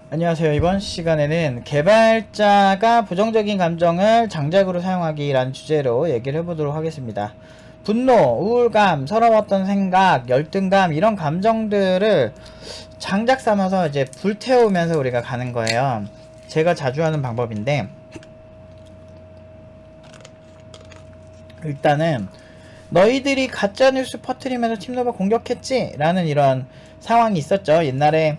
안녕하세요. 이번 시간에는 개발자가 부정적인 감정을 장작으로 사용하기라는 주제로 얘기를 해보도록 하겠습니다. 분노, 우울감, 서러웠던 생각, 열등감 이런 감정들을 장작 삼아서 이제 불태우면서 우리가 가는 거예요. 제가 자주 하는 방법인데 일단은 너희들이 가짜뉴스 퍼뜨리면서 팀노바 공격했지? 라는 이런 상황이 있었죠. 옛날에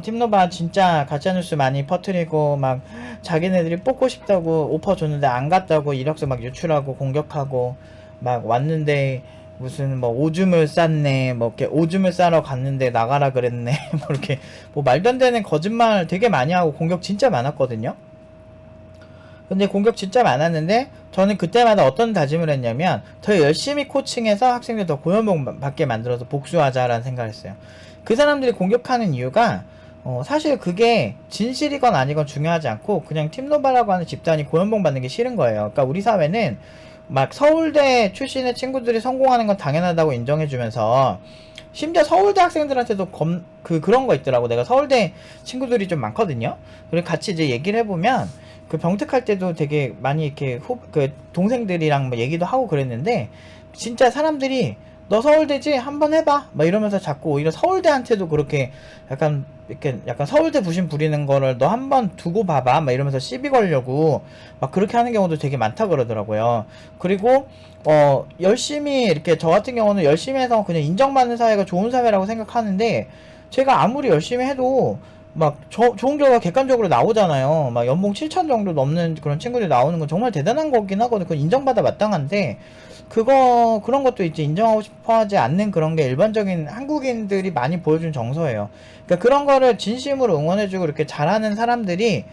팀노바 진짜 가짜뉴스 많이 퍼뜨리고 막 자기네들이 뽑고 싶다고 오퍼 줬는데 안 갔다고 이력서 막 유출하고 공격하고 막 왔는데 무슨 뭐 오줌을 쌌네 뭐 이렇게 오줌을 싸러 갔는데 나가라 그랬네 뭐 이렇게 뭐 말도 안 되는 거짓말 되게 많이 하고 공격 진짜 많았거든요. 근데 공격 진짜 많았는데 저는 그때마다 어떤 다짐을 했냐면 더 열심히 코칭해서 학생들 더 고연봉 받게 만들어서 복수하자라는 생각을 했어요. 그 사람들이 공격하는 이유가 사실 그게 진실이건 아니건 중요하지 않고 그냥 팀노바라고 하는 집단이 고연봉 받는 게 싫은 거예요. 그러니까 우리 사회는 막 서울대 출신의 친구들이 성공하는 건 당연하다고 인정해주면서 심지어 서울대 학생들한테도 그런 거 있더라고. 내가 서울대 친구들이 좀 많거든요. 그리고 같이 이제 얘기를 해보면 그 병특할 때도 되게 많이 이렇게 동생들이랑 뭐 얘기도 하고 그랬는데 진짜 사람들이 너 서울대지? 한번 해봐 막 이러면서 자꾸 오히려 서울대한테도 그렇게 약간 이렇게 약간 서울대 부심 부리는 거를 너 한번 두고 봐봐 막 이러면서 시비 걸려고 막 그렇게 하는 경우도 되게 많다 그러더라고요. 그리고 열심히 이렇게 저 같은 경우는 열심히 해서 그냥 인정받는 사회가 좋은 사회라고 생각하는데 제가 아무리 열심히 해도 막 좋은 결과 객관적으로 나오잖아요. 막 연봉 7천 정도 넘는 그런 친구들이 나오는 건 정말 대단한 거긴 하거든. 그건 인정받아 마땅한데 그런 것도 이제 인정하고 싶어 하지 않는 그런 게 일반적인 한국인들이 많이 보여준 정서예요. 그러니까 그런 거를 진심으로 응원해주고 이렇게 잘하는 사람들이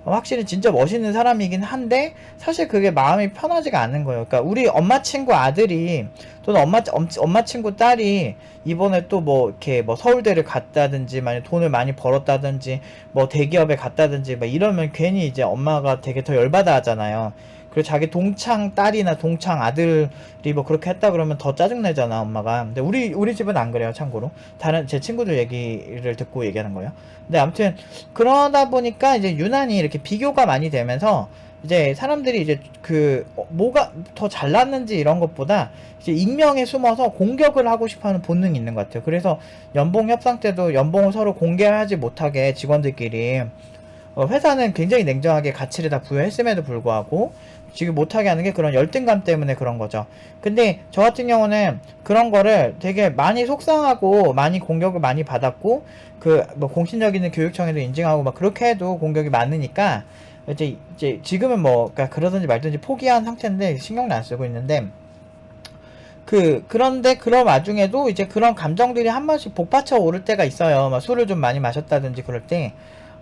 확실히 진짜 멋있는 사람이긴 한데 사실 그게 마음이 편하지가 않는 거예요. 그러니까 우리 엄마 친구 아들이 또는 엄마 친구 딸이 이번에 또 뭐 이렇게 뭐 서울대를 갔다든지 만약 돈을 많이 벌었다든지 뭐 대기업에 갔다든지 막 이러면 괜히 이제 엄마가 되게 더 열받아 하잖아요. 그리고 자기 동창 딸이나 동창 아들이 뭐 그렇게 했다 그러면 더 짜증내잖아 엄마가. 근데 우리 집은 안 그래요. 참고로 다른 제 친구들 얘기를 듣고 얘기하는 거예요. 근데 아무튼 그러다 보니까 이제 유난히 이렇게 비교가 많이 되면서 이제 사람들이 이제 뭐가 더 잘났는지 이런 것보다 이제 익명에 숨어서 공격을 하고 싶어하는 본능이 있는 것 같아요. 그래서 연봉 협상 때도 연봉을 서로 공개하지 못하게 직원들끼리 회사는 굉장히 냉정하게 가치를 다 부여했음에도 불구하고 지금 못하게 하는 게 그런 열등감 때문에 그런 거죠. 근데 저 같은 경우는 그런 거를 되게 많이 속상하고 많이 공격을 많이 받았고 뭐 공신력 있는 교육청에도 인증하고 막 그렇게 해도 공격이 많으니까 이제 지금은 뭐 그러니까 그러든지 말든지 포기한 상태인데 신경을 안 쓰고 있는데 그런데 그런 와중에도 이제 그런 감정들이 한 번씩 복받쳐 오를 때가 있어요. 막 술을 좀 많이 마셨다든지 그럴 때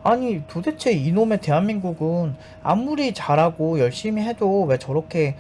아니 도대체 이놈의 대한민국은 아무리 잘하고 열심히 해도 왜 저렇게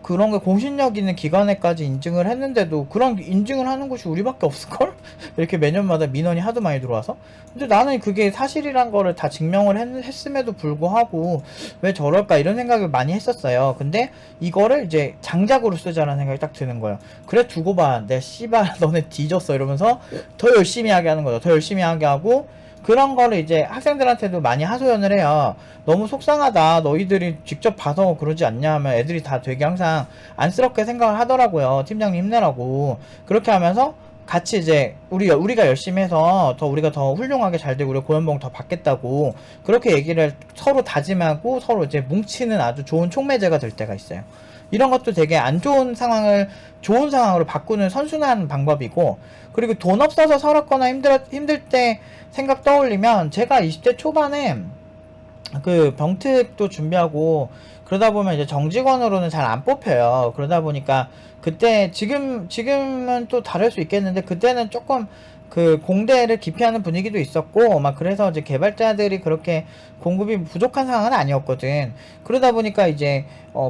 그런 게 공신력 있는 기관에까지 인증을 했는데도 그런 인증을 하는 곳이 우리밖에 없을걸? 이렇게 매년마다 민원이 하도 많이 들어와서 근데 나는 그게 사실이란 거를 다 증명을 했음에도 불구하고 왜 저럴까 이런 생각을 많이 했었어요. 근데 이거를 이제 장작으로 쓰자라는 생각이 딱 드는 거예요. 그래 두고 봐. 내 씨발 너네 뒤졌어 이러면서 더 열심히 하게 하는 거죠. 더 열심히 하게 하고 그런 거를 이제 학생들한테도 많이 하소연을 해요. 너무 속상하다. 너희들이 직접 봐서 그러지 않냐 하면 애들이 다 되게 항상 안쓰럽게 생각을 하더라고요. 팀장님 힘내라고. 그렇게 하면서 같이 이제 우리가 열심히 해서 우리가 더 훌륭하게 잘 되고 우리가 고연봉 더 받겠다고 그렇게 얘기를 서로 다짐하고 서로 이제 뭉치는 아주 좋은 촉매제가 될 때가 있어요. 이런 것도 되게 안 좋은 상황을 좋은 상황으로 바꾸는 선순환 방법이고 그리고 돈 없어서 서럽거나 힘들 때 생각 떠올리면 제가 20대 초반에 병특도 준비하고 그러다 보면 이제 정직원으로는 잘 안 뽑혀요. 그러다 보니까 그때 지금은 또 다를 수 있겠는데 그때는 조금 공대를 기피하는 분위기도 있었고 막 그래서 이제 개발자들이 그렇게 공급이 부족한 상황은 아니었거든. 그러다 보니까 이제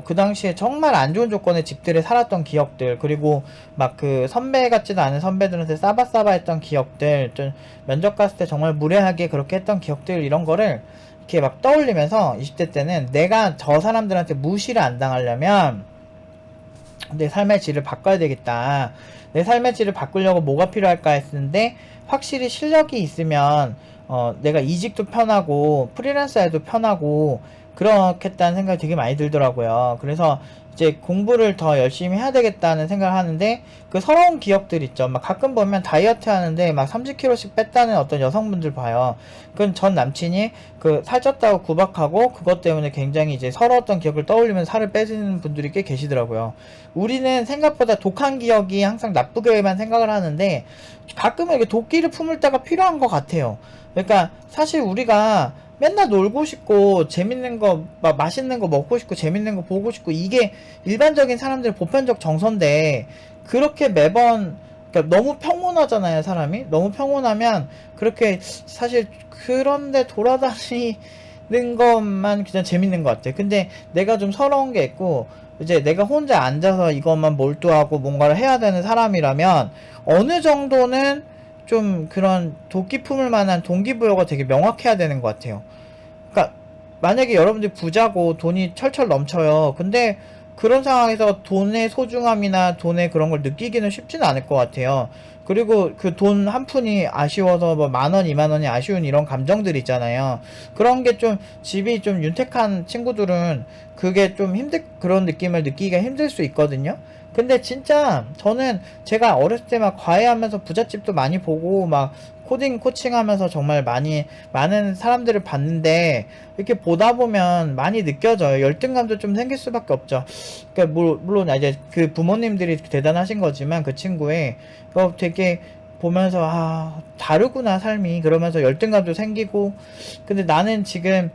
그 당시에 정말 안 좋은 조건의 집들에 살았던 기억들 그리고 막 선배 같지도 않은 선배들한테 싸바싸바 했던 기억들 좀 면접 갔을 때 정말 무례하게 그렇게 했던 기억들 이런 거를 이렇게 막 떠올리면서 20대 때는 내가 저 사람들한테 무시를 안 당하려면 내 삶의 질을 바꿔야 되겠다. 내 삶의 질을 바꾸려고 뭐가 필요할까 했는데 확실히 실력이 있으면 내가 이직도 편하고 프리랜서 해도 편하고 그렇겠다는 생각이 되게 많이 들더라고요. 그래서 이제 공부를 더 열심히 해야 되겠다는 생각을 하는데, 그 서러운 기억들 있죠. 막 가끔 보면 다이어트 하는데 막 30kg씩 뺐다는 어떤 여성분들 봐요. 그건 전 남친이 그 살쪘다고 구박하고 그것 때문에 굉장히 이제 서러웠던 기억을 떠올리면서 살을 빼시는 분들이 꽤 계시더라고요. 우리는 생각보다 독한 기억이 항상 나쁘게만 생각을 하는데, 가끔은 이렇게 도끼를 품을 때가 필요한 것 같아요. 그러니까 사실 우리가 맨날 놀고 싶고 재밌는 거 막 맛있는 거 먹고 싶고 재밌는 거 보고 싶고, 이게 일반적인 사람들의 보편적 정서인데, 그렇게 매번, 그러니까 너무 평온하잖아요. 사람이 너무 평온하면 그렇게 사실 그런데 돌아다니는 것만 그냥 재밌는 것 같아요. 근데 내가 좀 서러운 게 있고, 이제 내가 혼자 앉아서 이것만 몰두하고 뭔가를 해야 되는 사람이라면 어느 정도는 좀 그런 도끼 품을 만한 동기부여가 되게 명확해야 되는 것 같아요. 그러니까 만약에 여러분들이 부자고 돈이 철철 넘쳐요. 근데 그런 상황에서 돈의 소중함이나 돈의 그런 걸 느끼기는 쉽지는 않을 것 같아요. 그리고 그 돈 한 푼이 아쉬워서 뭐 만 원, 2만 원이 아쉬운 이런 감정들 있잖아요. 그런 게 좀, 집이 좀 윤택한 친구들은 그게 좀 그런 느낌을 느끼기가 힘들 수 있거든요. 근데 진짜 저는 제가 어렸을 때 막 과외하면서 부잣집도 많이 보고 막 코딩 코칭하면서 정말 많은 사람들을 봤는데, 이렇게 보다 보면 많이 느껴져요. 열등감도 좀 생길 수밖에 없죠. 그러니까 물론 이제 그 부모님들이 대단하신 거지만 그 친구의 되게 보면서 다르구나 삶이, 그러면서 열등감도 생기고. 근데 나는 지금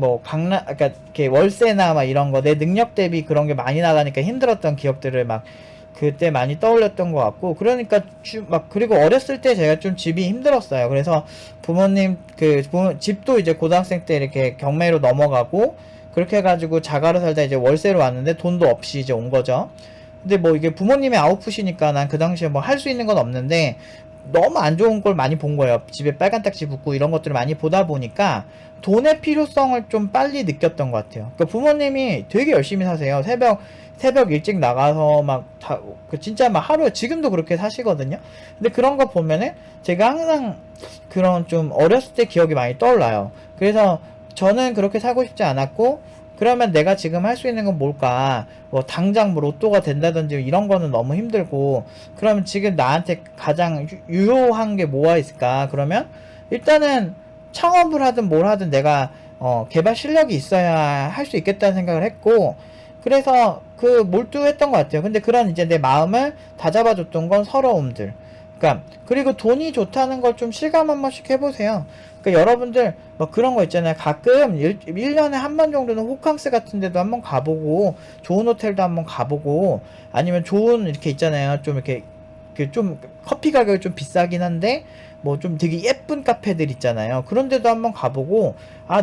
뭐 그러니까 이렇게 월세나 막 이런 거 내 능력 대비 그런 게 많이 나가니까 힘들었던 기억들을 막 그때 많이 떠올렸던 것 같고. 그러니까 그리고 어렸을 때 제가 좀 집이 힘들었어요. 그래서 부모님 집도 이제 고등학생 때 이렇게 경매로 넘어가고 그렇게 해가지고 자가로 살다 이제 월세로 왔는데 돈도 없이 이제 온 거죠. 근데 뭐 이게 부모님의 아웃풋이니까 난 그 당시에 뭐 할 수 있는 건 없는데, 너무 안 좋은 걸 많이 본 거예요. 집에 빨간 딱지 붙고 이런 것들을 많이 보다 보니까 돈의 필요성을 좀 빨리 느꼈던 것 같아요. 그러니까 부모님이 되게 열심히 사세요. 새벽 일찍 나가서 진짜 막 하루에, 지금도 그렇게 사시거든요. 근데 그런 거 보면은 제가 항상 그런 좀 어렸을 때 기억이 많이 떠올라요. 그래서 저는 그렇게 살고 싶지 않았고, 그러면 내가 지금 할 수 있는 건 뭘까? 뭐 당장 뭐 로또가 된다든지 이런 거는 너무 힘들고, 그러면 지금 나한테 가장 유효한 게 뭐가 있을까? 그러면 일단은 창업을 하든 뭘 하든 내가 개발 실력이 있어야 할 수 있겠다는 생각을 했고, 그래서 몰두했던 것 같아요. 근데 그런 이제 내 마음을 다잡아줬던 건 서러움들. 그러니까 그리고 돈이 좋다는 걸 좀 실감 한 번씩 해보세요. 그러니까 여러분들 뭐 그런 거 있잖아요. 가끔 1년에 한 번 정도는 호캉스 같은 데도 한번 가보고, 좋은 호텔도 한번 가보고, 아니면 좋은 이렇게 있잖아요. 좀 이렇게 좀 커피 가격이 좀 비싸긴 한데 뭐 좀 되게 예쁜 카페들 있잖아요. 그런 데도 한번 가보고,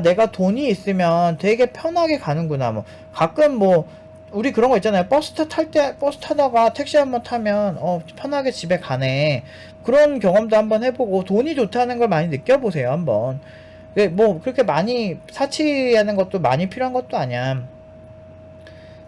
내가 돈이 있으면 되게 편하게 가는구나. 뭐 가끔 뭐 우리 그런 거 있잖아요. 버스 타다가 택시 한번 타면 편하게 집에 가네. 그런 경험도 한번 해보고, 돈이 좋다는 걸 많이 느껴보세요, 한번. 뭐 그렇게 많이 사치하는 것도 많이 필요한 것도 아니야.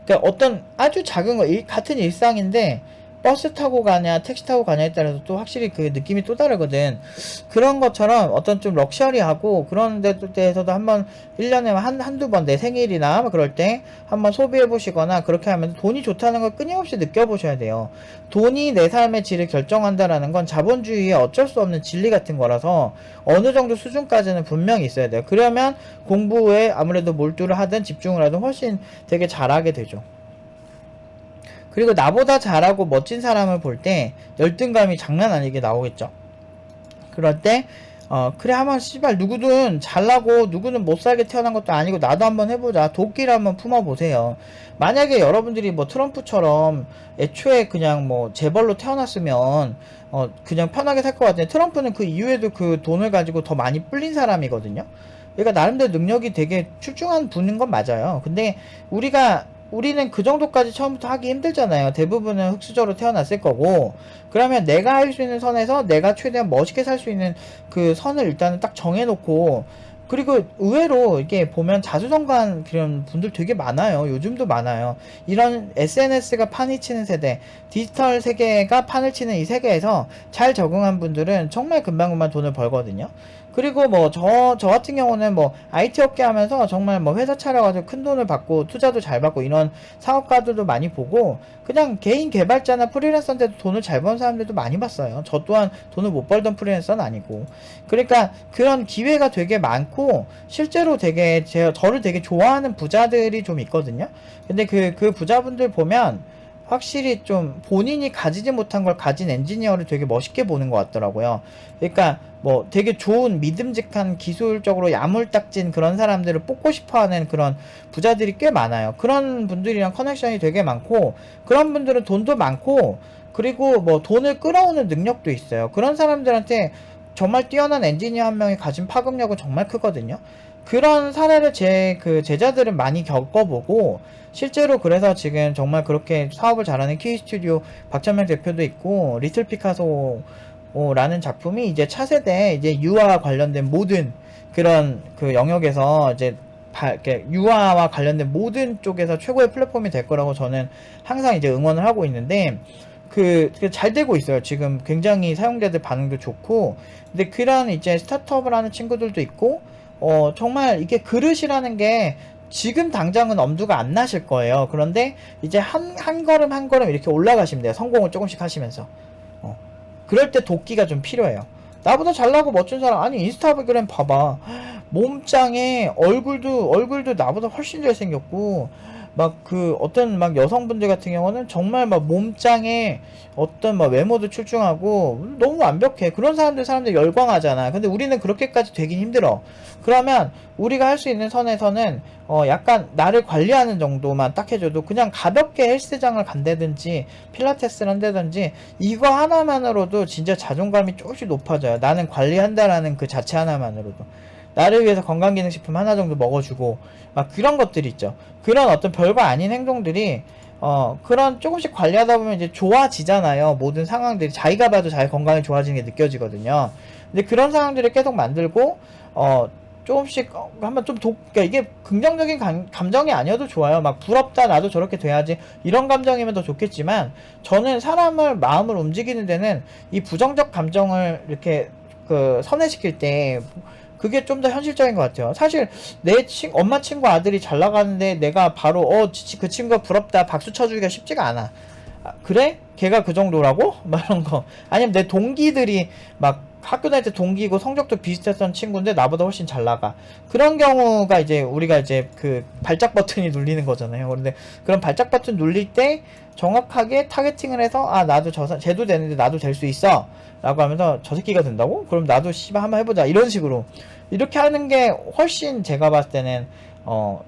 그러니까 어떤 아주 작은 거, 같은 일상인데 버스 타고 가냐 택시 타고 가냐에 따라서 또 확실히 그 느낌이 또 다르거든. 그런 것처럼 어떤 좀 럭셔리하고 그런 데에서도 한번 1년에 한두 번 내 생일이나 뭐 그럴 때 한번 소비해 보시거나, 그렇게 하면 돈이 좋다는 걸 끊임없이 느껴보셔야 돼요. 돈이 내 삶의 질을 결정한다라는 건 자본주의의 어쩔 수 없는 진리 같은 거라서 어느 정도 수준까지는 분명히 있어야 돼요. 그러면 공부에 아무래도 몰두를 하든 집중을 하든 훨씬 되게 잘하게 되죠. 그리고 나보다 잘하고 멋진 사람을 볼 때 열등감이 장난 아니게 나오겠죠. 그럴 때 그래, 한번 씨발 누구든 잘나고 누구는 못살게 태어난 것도 아니고 나도 한번 해보자. 도끼를 한번 품어보세요. 만약에 여러분들이 뭐 트럼프처럼 애초에 그냥 뭐 재벌로 태어났으면 그냥 편하게 살 것 같아요. 트럼프는 그 이후에도 그 돈을 가지고 더 많이 불린 사람이거든요. 그러니까 나름대로 능력이 되게 출중한 분인 건 맞아요. 근데 우리는 그 정도까지 처음부터 하기 힘들잖아요. 대부분은 흙수저로 태어났을 거고. 그러면 내가 할 수 있는 선에서 내가 최대한 멋있게 살 수 있는 그 선을 일단은 딱 정해놓고, 그리고 의외로 이게 보면 자수성가한 그런 분들 되게 많아요. 요즘도 많아요. 이런 SNS가 판이 치는 세대, 디지털 세계가 판을 치는 이 세계에서 잘 적응한 분들은 정말 금방금방 돈을 벌거든요. 그리고 뭐 저 같은 경우는 뭐 IT 업계 하면서 정말 뭐 회사 차려가지고 큰 돈을 받고 투자도 잘 받고 이런 사업가들도 많이 보고, 그냥 개인 개발자나 프리랜서인데도 돈을 잘 버는 사람들도 많이 봤어요. 저 또한 돈을 못 벌던 프리랜서는 아니고. 그러니까 그런 기회가 되게 많고, 실제로 되게 저를 되게 좋아하는 부자들이 좀 있거든요. 근데 그 부자분들 보면 확실히 좀 본인이 가지지 못한 걸 가진 엔지니어를 되게 멋있게 보는 것 같더라고요. 그러니까 뭐 되게 좋은 믿음직한 기술적으로 야물딱진 그런 사람들을 뽑고 싶어하는 그런 부자들이 꽤 많아요. 그런 분들이랑 커넥션이 되게 많고, 그런 분들은 돈도 많고, 그리고 뭐 돈을 끌어오는 능력도 있어요. 그런 사람들한테 정말 뛰어난 엔지니어 한 명이 가진 파급력은 정말 크거든요. 그런 사례를 제 제자들은 많이 겪어보고, 실제로 그래서 지금 정말 그렇게 사업을 잘하는 K 스튜디오 박찬명 대표도 있고, 리틀 피카소 라는 작품이 이제 차세대 이제 유아와 관련된 모든 그런 그 영역에서 이제 이렇게 유아와 관련된 모든 쪽에서 최고의 플랫폼이 될 거라고 저는 항상 이제 응원을 하고 있는데, 잘 되고 있어요. 지금 굉장히 사용자들 반응도 좋고. 근데 그런 이제 스타트업을 하는 친구들도 있고, 정말 이게 그릇이라는 게 지금 당장은 엄두가 안 나실 거예요. 그런데 이제 한 걸음 한 걸음 이렇게 올라가시면 돼요. 성공을 조금씩 하시면서. 어. 그럴 때 도끼가 좀 필요해요. 나보다 잘나고 멋진 사람, 아니 인스타그램 봐봐. 몸짱에 얼굴도 나보다 훨씬 잘생겼고, 막 어떤 막 여성분들 같은 경우는 정말 막 몸짱에 어떤 막 외모도 출중하고 너무 완벽해. 그런 사람들 열광하잖아. 근데 우리는 그렇게까지 되긴 힘들어. 그러면 우리가 할 수 있는 선에서는 약간 나를 관리하는 정도만 딱 해줘도, 그냥 가볍게 헬스장을 간다든지 필라테스를 한다든지 이거 하나만으로도 진짜 자존감이 조금씩 높아져요. 나는 관리한다라는 그 자체 하나만으로도. 나를 위해서 건강기능식품 하나 정도 먹어주고 막 그런 것들이 있죠. 그런 어떤 별거 아닌 행동들이 그런 조금씩 관리하다 보면 이제 좋아지잖아요. 모든 상황들이 자기가 봐도 자기 건강이 좋아지는 게 느껴지거든요. 근데 그런 상황들을 계속 만들고 조금씩 한번 좀 그러니까 이게 긍정적인 감정이 아니어도 좋아요. 막 부럽다, 나도 저렇게 돼야지, 이런 감정이면 더 좋겠지만, 저는 사람을 마음을 움직이는 데는 이 부정적 감정을 이렇게 선회시킬 때 그게 좀 더 현실적인 것 같아요. 사실 내 엄마 친구 아들이 잘 나가는데 내가 바로 그 친구가 부럽다 박수 쳐주기가 쉽지가 않아. 그래? 걔가 그 정도라고? 막 이런 거. 아니면 내 동기들이 막 학교 다닐 때 동기고 성적도 비슷했던 친구인데 나보다 훨씬 잘 나가. 그런 경우가 이제 우리가 이제 그 발작 버튼이 눌리는 거잖아요. 그런데 그런 발작 버튼 눌릴 때 정확하게 타겟팅을 해서, 나도 쟤도 되는데 나도 될 수 있어 라고 하면서, 저 새끼가 된다고? 그럼 나도 씨발 한번 해보자, 이런 식으로 이렇게 하는 게 훨씬 제가 봤을 때는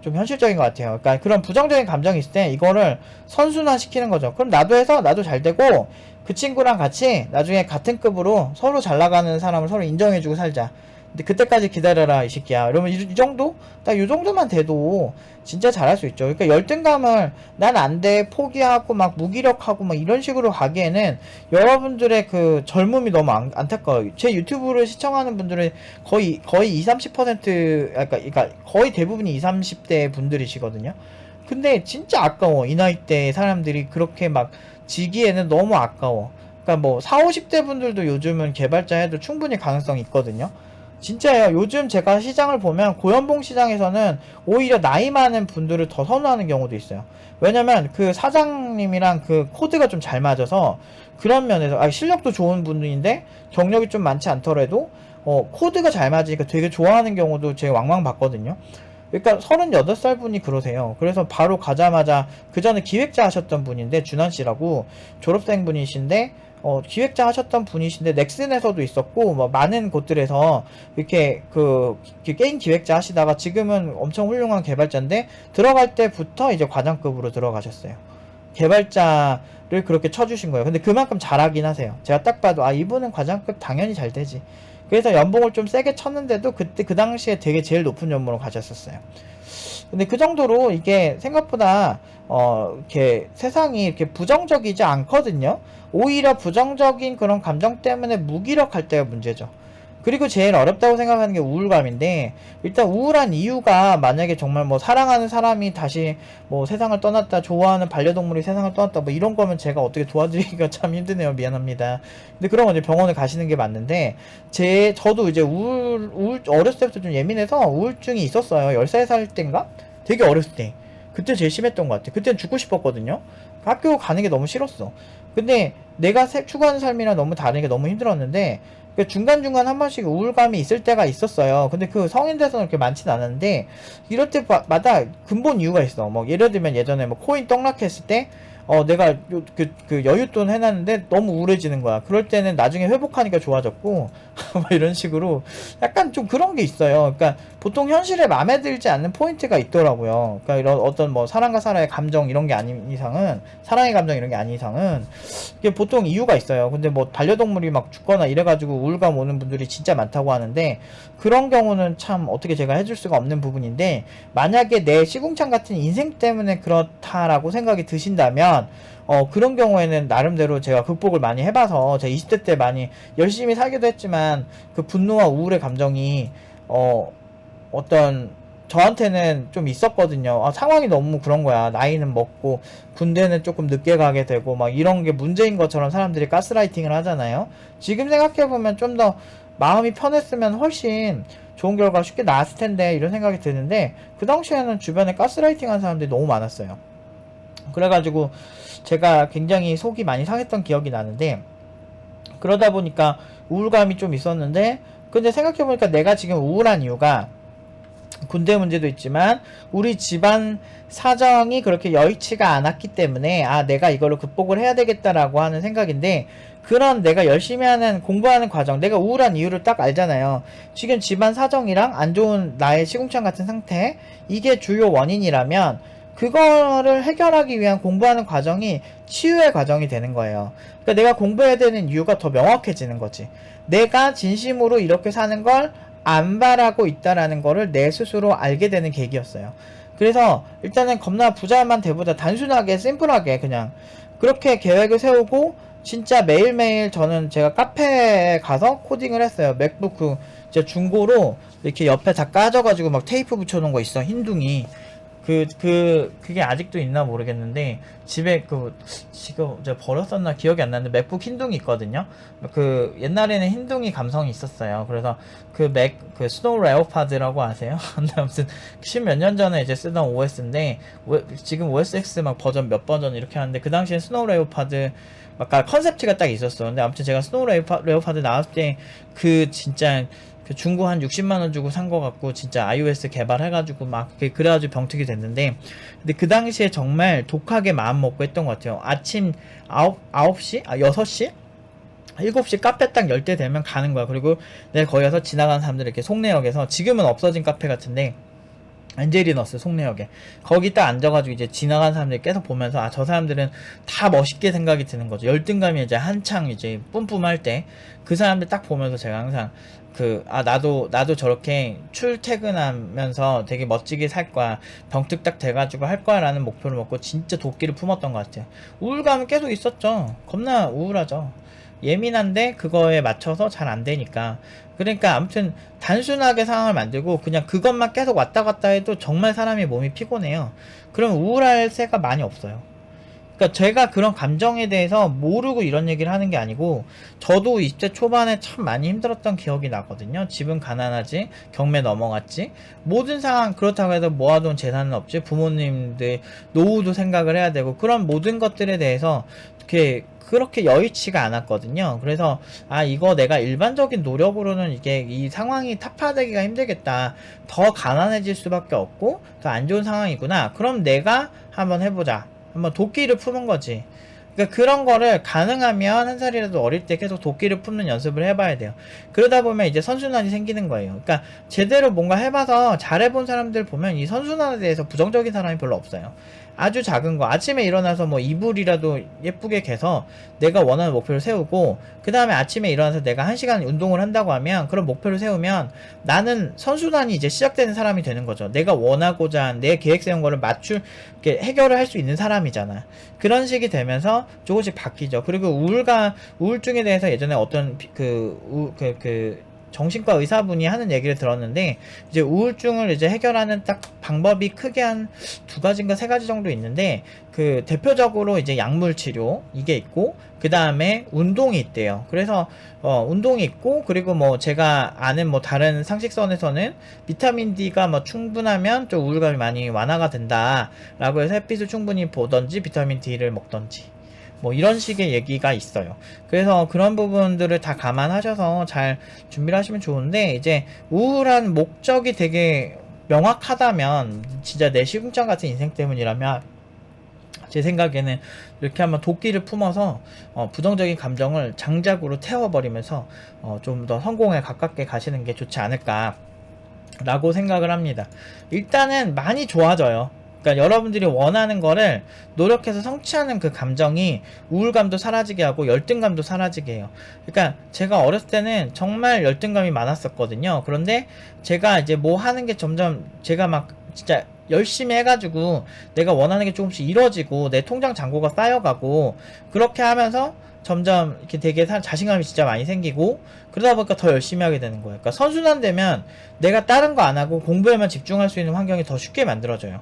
좀 현실적인 것 같아요. 그러니까 그런 부정적인 감정이 있을 때 이거를 선순환 시키는 거죠. 그럼 나도 해서 나도 잘 되고, 그 친구랑 같이 나중에 같은 급으로 서로 잘 나가는 사람을 서로 인정해주고 살자. 근데 그때까지 기다려라 이 새끼야. 이러면 이 정도? 딱 이 정도만 돼도 진짜 잘할 수 있죠. 그러니까 열등감을 난 안 돼, 포기하고 막 무기력하고 막 이런 식으로 가기에는 여러분들의 그 젊음이 너무 안타까워요. 제 유튜브를 시청하는 분들은 거의 20-30% 그러니까 거의 대부분이 20-30대 분들이시거든요. 근데 진짜 아까워. 이 나이대 사람들이 그렇게 막 지기에는 너무 아까워. 그러니까 뭐 40-50대 분들도 요즘은 개발자 해도 충분히 가능성이 있거든요. 진짜예요. 요즘 제가 시장을 보면 고연봉 시장에서는 오히려 나이 많은 분들을 더 선호하는 경우도 있어요. 왜냐면 그 사장님이랑 그 코드가 좀 잘 맞아서, 그런 면에서 실력도 좋은 분인데 경력이 좀 많지 않더라도 코드가 잘 맞으니까 되게 좋아하는 경우도 제가 왕왕 봤거든요. 그러니까 38살 분이 그러세요. 그래서 바로 가자마자, 그 전에 기획자 하셨던 분인데, 준환씨라고 졸업생 분이신데 기획자 하셨던 분이신데 넥슨에서도 있었고 뭐 많은 곳들에서 이렇게 게임 기획자 하시다가 지금은 엄청 훌륭한 개발자인데, 들어갈 때부터 이제 과장급으로 들어가셨어요. 개발자를 그렇게 쳐주신 거예요. 근데 그만큼 잘하긴 하세요. 제가 딱 봐도 이분은 과장급 당연히 잘 되지. 그래서 연봉을 좀 세게 쳤는데도 그때 그 당시에 되게 제일 높은 연봉을 가졌었어요. 근데 그 정도로 이게 생각보다 이렇게 세상이 이렇게 부정적이지 않거든요. 오히려 부정적인 그런 감정 때문에 무기력할 때가 문제죠. 그리고 제일 어렵다고 생각하는 게 우울감인데, 일단 우울한 이유가 만약에 정말 뭐 사랑하는 사람이 다시 뭐 세상을 떠났다, 좋아하는 반려동물이 세상을 떠났다, 뭐 이런 거면 제가 어떻게 도와드리기가 참 힘드네요. 미안합니다. 근데 그런 건 이제 병원에 가시는 게 맞는데, 저도 이제 어렸을 때부터 좀 예민해서 우울증이 있었어요. 13살 때인가? 되게 어렸을 때. 그때 제일 심했던 것 같아. 그땐 죽고 싶었거든요. 학교 가는 게 너무 싫었어. 근데 내가 추구하는 삶이랑 너무 다른 게 너무 힘들었는데, 중간중간 한 번씩 우울감이 있을 때가 있었어요. 근데 그 성인 돼서는 그렇게 많진 않았는데, 이럴 때마다 근본 이유가 있어. 뭐, 예를 들면 예전에 뭐 코인 떡락했을 때, 내가 그 여윳돈 해놨는데 너무 우울해지는 거야. 그럴 때는 나중에 회복하니까 좋아졌고, 뭐 이런 식으로 약간 좀 그런 게 있어요. 그러니까 보통 현실에 마음에 들지 않는 포인트가 있더라고요. 그러니까 이런 어떤 뭐 사람과 사람의 감정 이런 게 아닌 이상은, 사랑의 감정 이런 게 아닌 이상은, 이게 보통 이유가 있어요. 근데 뭐 반려동물이 막 죽거나 이래가지고 우울감 오는 분들이 진짜 많다고 하는데, 그런 경우는 참 어떻게 제가 해줄 수가 없는 부분인데, 만약에 내 시궁창 같은 인생 때문에 그렇다라고 생각이 드신다면, 그런 경우에는 나름대로 제가 극복을 많이 해봐서, 제 20대 때 많이 열심히 살기도 했지만, 그 분노와 우울의 감정이, 어떤, 저한테는 좀 있었거든요. 상황이 너무 그런 거야. 나이는 먹고, 군대는 조금 늦게 가게 되고, 막 이런 게 문제인 것처럼 사람들이 가스라이팅을 하잖아요. 지금 생각해보면 좀 더 마음이 편했으면 훨씬 좋은 결과가 쉽게 나왔을 텐데, 이런 생각이 드는데, 그 당시에는 주변에 가스라이팅 한 사람들이 너무 많았어요. 그래가지고 제가 굉장히 속이 많이 상했던 기억이 나는데, 그러다 보니까 우울감이 좀 있었는데, 근데 생각해보니까 내가 지금 우울한 이유가 군대 문제도 있지만 우리 집안 사정이 그렇게 여의치가 않았기 때문에, 내가 이걸로 극복을 해야 되겠다라고 하는 생각인데, 그런 내가 열심히 하는 공부하는 과정, 내가 우울한 이유를 딱 알잖아요. 지금 집안 사정이랑 안 좋은 나의 시궁창 같은 상태, 이게 주요 원인이라면 그거를 해결하기 위한 공부하는 과정이 치유의 과정이 되는 거예요. 그러니까 내가 공부해야 되는 이유가 더 명확해지는 거지. 내가 진심으로 이렇게 사는 걸 안 바라고 있다라는 거를 내 스스로 알게 되는 계기였어요. 그래서 일단은 겁나 부자만 돼보자, 단순하게 심플하게 그냥 그렇게 계획을 세우고, 진짜 매일매일 저는 제가 카페에 가서 코딩을 했어요. 맥북 제 중고로 이렇게 옆에 다 까져가지고 막 테이프 붙여놓은 거 있어, 흰둥이. 그게 아직도 있나 모르겠는데, 집에 지금 제가 버렸었나 기억이 안 나는데, 맥북 흰둥이 있거든요. 옛날에는 흰둥이 감성이 있었어요. 그래서 스노우 레오파드라고 아세요? 근데 아무튼, 10몇 년 전에 이제 쓰던 OS인데, 지금 OS X 막 몇 버전 이렇게 하는데, 그 당시엔 스노우 레오파드, 아까 컨셉트가 딱 있었어. 근데 아무튼 제가 스노우 레오파드 나왔을 때, 진짜, 중고 한 60만원 주고 산 거 같고, 진짜 iOS 개발해가지고 그래가지고 병특이 됐는데, 근데 그 당시에 정말 독하게 마음 먹고 했던 것 같아요. 아침 9시? 6시? 7시 카페 딱 열 때 되면 가는 거야. 그리고 내가 거기 가서 지나가는 사람들 이렇게 송내역에서, 지금은 없어진 카페 같은데, 엔젤리너스 송내역에 거기 딱 앉아가지고 이제 지나가는 사람들이 계속 보면서, 저 사람들은 다 멋있게 생각이 드는 거죠. 열등감이 이제 한창 이제 뿜뿜할 때 그 사람들 딱 보면서 제가 항상 나도 저렇게 출퇴근하면서 되게 멋지게 살 거야, 병특 딱 돼가지고 할 거야 라는 목표를 먹고 진짜 도끼를 품었던 것 같아요. 우울감은 계속 있었죠. 겁나 우울하죠. 예민한데 그거에 맞춰서 잘 안 되니까. 그러니까 아무튼 단순하게 상황을 만들고 그냥 그것만 계속 왔다 갔다 해도 정말 사람이 몸이 피곤해요. 그럼 우울할 새가 많이 없어요. 그러니까 제가 그런 감정에 대해서 모르고 이런 얘기를 하는 게 아니고, 저도 20대 초반에 참 많이 힘들었던 기억이 나거든요. 집은 가난하지, 경매 넘어갔지, 모든 상황, 그렇다고 해서 모아둔 재산은 없지, 부모님들 노후도 생각을 해야 되고, 그런 모든 것들에 대해서 그렇게 여의치가 않았거든요. 그래서 이거 내가 일반적인 노력으로는 이 상황이 타파되기가 힘들겠다, 더 가난해질 수밖에 없고 더 안 좋은 상황이구나, 그럼 내가 한번 해보자, 한번 도끼를 푸는 거지. 그러니까 그런 거를 가능하면 한 살이라도 어릴 때 계속 도끼를 푸는 연습을 해봐야 돼요. 그러다 보면 이제 선순환이 생기는 거예요. 그러니까 제대로 뭔가 해봐서 잘해본 사람들 보면 이 선순환에 대해서 부정적인 사람이 별로 없어요. 아주 작은 거, 아침에 일어나서 뭐 이불이라도 예쁘게 개서 내가 원하는 목표를 세우고, 그 다음에 아침에 일어나서 내가 1시간 운동을 한다고 하면, 그런 목표를 세우면 나는 선순환이 이제 시작되는 사람이 되는 거죠. 내가 원하고자 한 내 계획 세운 거를 해결을 할 수 있는 사람이잖아. 그런 식이 되면서 조금씩 바뀌죠. 그리고 우울증에 대해서 예전에 어떤 정신과 의사분이 하는 얘기를 들었는데, 이제 우울증을 이제 해결하는 딱 방법이 크게 한 두 가지인가 세 가지 정도 있는데, 그 대표적으로 이제 약물 치료 이게 있고, 그 다음에 운동이 있대요. 그래서 운동이 있고, 그리고 뭐 제가 아는 뭐 다른 상식선에서는 비타민 D가 뭐 충분하면 좀 우울감이 많이 완화가 된다라고 해서 햇빛을 충분히 보던지 비타민 D를 먹던지 뭐 이런 식의 얘기가 있어요. 그래서 그런 부분들을 다 감안하셔서 잘 준비를 하시면 좋은데, 이제 우울한 목적이 되게 명확하다면, 진짜 내 시궁창 같은 인생 때문이라면 제 생각에는 이렇게 한번 도끼를 품어서 부정적인 감정을 장작으로 태워버리면서 좀 더 성공에 가깝게 가시는 게 좋지 않을까 라고 생각을 합니다. 일단은 많이 좋아져요. 그러니까 여러분들이 원하는 거를 노력해서 성취하는 그 감정이 우울감도 사라지게 하고 열등감도 사라지게 해요. 그러니까 제가 어렸을 때는 정말 열등감이 많았었거든요. 그런데 제가 이제 뭐 하는 게 점점 제가 막 진짜 열심히 해가지고 내가 원하는 게 조금씩 이루어지고 내 통장 잔고가 쌓여가고, 그렇게 하면서 점점 이렇게 되게 자신감이 진짜 많이 생기고, 그러다 보니까 더 열심히 하게 되는 거예요. 그러니까 선순환되면 내가 다른 거 안 하고 공부에만 집중할 수 있는 환경이 더 쉽게 만들어져요.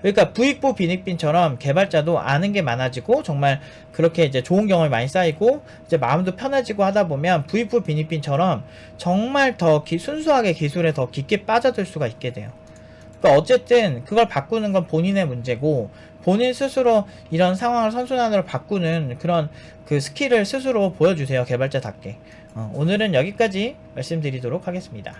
그러니까 부익부 빈익빈처럼 개발자도 아는 게 많아지고, 정말 그렇게 이제 좋은 경험이 많이 쌓이고 이제 마음도 편해지고 하다 보면 부익부 빈익빈처럼 정말 더 순수하게 기술에 더 깊게 빠져들 수가 있게 돼요. 그러니까 어쨌든 그걸 바꾸는 건 본인의 문제고, 본인 스스로 이런 상황을 선순환으로 바꾸는 그런 그 스킬을 스스로 보여주세요, 개발자답게. 오늘은 여기까지 말씀드리도록 하겠습니다.